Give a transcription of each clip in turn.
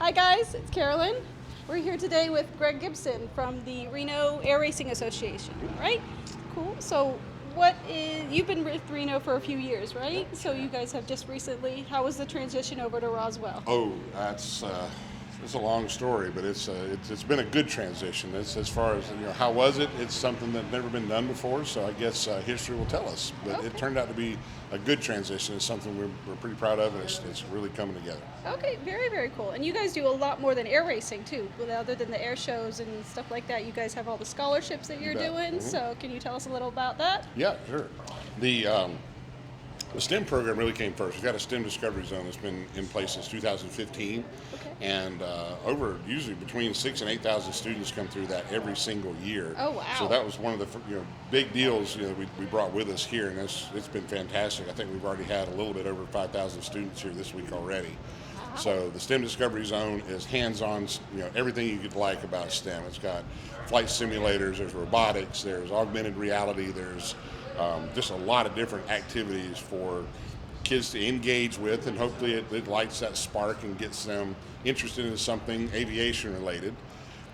Hi guys, it's Carolyn. We're here today with Greg Gibson from the Reno Air Racing Association, right? Cool. So you've been with Reno for a few years, right? So you guys have just recently, how was the transition over to Roswell? Oh, it's a long story, but it's been a good transition. As far as how was it? It's something that's never been done before, so I guess history will tell us. But Okay. It turned out to be a good transition. It's something we're pretty proud of, and it's really coming together. Okay, very, very cool. And you guys do a lot more than air racing too. Other than the air shows and stuff like that, you guys have all the scholarships that you're You bet. doing. Mhm. So can you tell us a little about that? Yeah, sure. The STEM program really came first. We've got a STEM Discovery Zone that's been in place since 2015, Okay. and usually between 6,000 and 8,000 students come through that every single year. Oh, wow. So that was one of the big deals we brought with us here, and it's been fantastic. I think we've already had a little bit over 5,000 students here this week already. Wow. So the STEM Discovery Zone is hands-on, everything you could like about STEM. It's got flight simulators, there's robotics, there's augmented reality, there's just a lot of different activities for kids to engage with, and hopefully it lights that spark and gets them interested in something aviation related.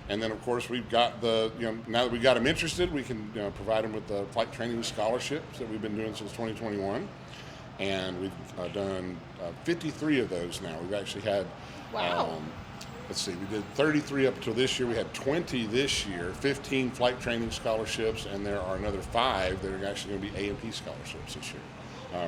And then of course we've got now that we've got them interested, we can provide them with the flight training scholarships that we've been doing since 2021. And we've done 53 of those now. We've actually had, Wow. let's see, we did 33 up until this year. We had 20 this year, 15 flight training scholarships, and there are another 5 that are actually going to be A&P scholarships this year.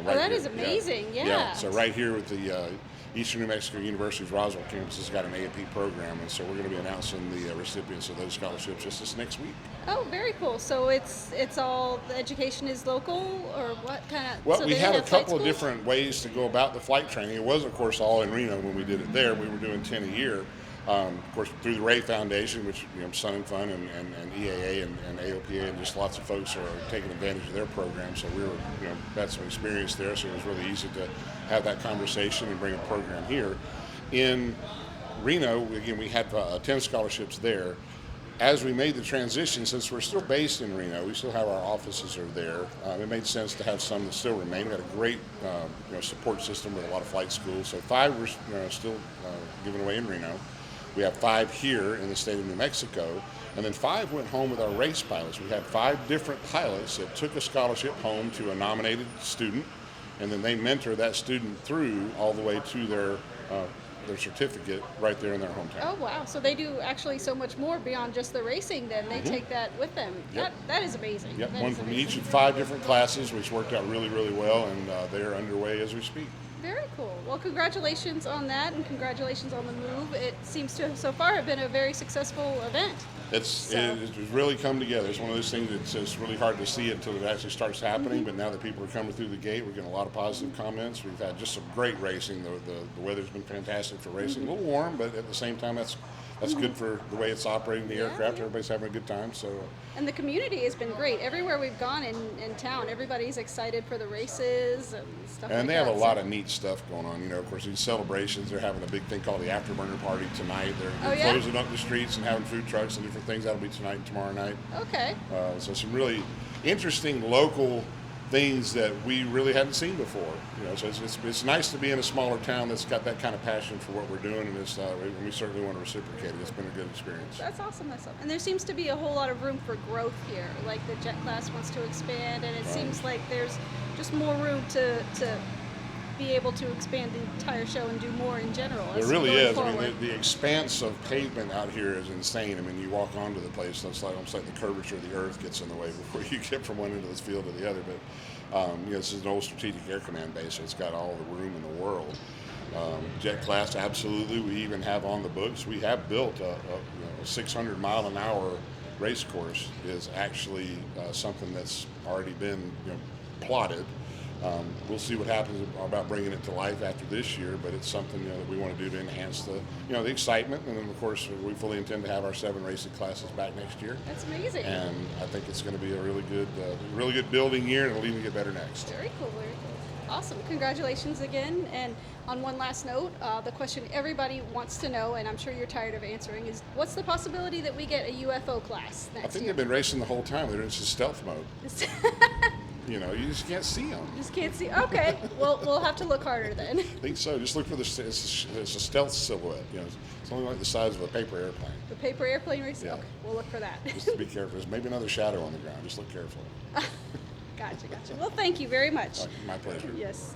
That is amazing, yeah. So right here with the Eastern New Mexico University's Roswell campus has got an A&P program, and so we're going to be announcing the recipients of those scholarships just this next week. Oh, very cool. So it's all, the education is local, or what kind of? Well, so we they had a have flight couple of schools? different ways to go about the flight training. It was, of course, all in Reno when we did it there. We were doing 10 a year. Of course, through the Ray Foundation, which Sun and Fun and EAA and AOPA and just lots of folks are taking advantage of their program. So we were, had some experience there. So it was really easy to have that conversation and bring a program here. In Reno, again, we had 10 scholarships there. As we made the transition, since we're still based in Reno, we still have our offices are there. It made sense to have some that still remain. We had a great support system with a lot of flight schools. So 5 were still given away in Reno. We have 5 here in the state of New Mexico, and then 5 went home with our race pilots. We had 5 different pilots that took a scholarship home to a nominated student, and then they mentor that student through all the way to their certificate right there in their hometown. Oh, wow. So they do actually so much more beyond just the racing then. They take that with them. Yep. That is amazing. Yep, That one is from amazing. each of 5 different classes, which worked out really, really well, and they're underway as we speak. Very cool. Well, congratulations on that, and congratulations on the move. It seems to so far have been a very successful event. It's really come together. It's one of those things that's just really hard to see it until it actually starts happening. But now that people are coming through the gate, we're getting a lot of positive comments. We've had just some great racing. The weather's been fantastic for racing. A little warm, but at the same time, that's good for the way it's operating the aircraft. Yeah. Everybody's having a good time. So. And the community has been great. Everywhere we've gone in town, everybody's excited for the races and stuff like that. And they have a lot of neat stuff going on. Of course, these celebrations, they're having a big thing called the Afterburner Party tonight. They're yeah? closing up the streets and having food trucks and different things. That'll be tonight and tomorrow night. Okay. So some really interesting local things that we really hadn't seen before. So it's nice to be in a smaller town that's got that kind of passion for what we're doing, and we certainly want to reciprocate it. It's been a good experience. That's awesome. And there seems to be a whole lot of room for growth here. Like the jet class wants to expand, and it seems like there's just more room to be able to expand the entire show and do more in general. It really is. Forward. I mean, the expanse of pavement out here is insane. I mean, you walk onto the place, it's almost like the curvature of the earth gets in the way before you get from one end of this field to the other. But this is an old strategic air command base, so it's got all the room in the world. Jet class, absolutely. We even have on the books. We have built a 600-mile-an-hour race course. Is actually something that's already been plotted. We'll see what happens about bringing it to life after this year, but it's something that we want to do to enhance the excitement. And then, of course, we fully intend to have our 7 racing classes back next year. That's amazing. And I think it's going to be a really good building year, and it'll even get better next. Very cool, very cool. Awesome. Congratulations again. And on one last note, the question everybody wants to know, and I'm sure you're tired of answering, is what's the possibility that we get a UFO class next I think year? they've been racing the whole time. They're in just stealth mode. You just can't see them. Just can't see. Okay, well, we'll have to look harder then. I think so. Just look for it's a stealth silhouette. It's only like the size of a paper airplane. The paper airplane racing? Yeah. Okay, we'll look for that. Just be careful. There's maybe another shadow on the ground. Just look careful. Gotcha. Well, thank you very much. My pleasure. Yes.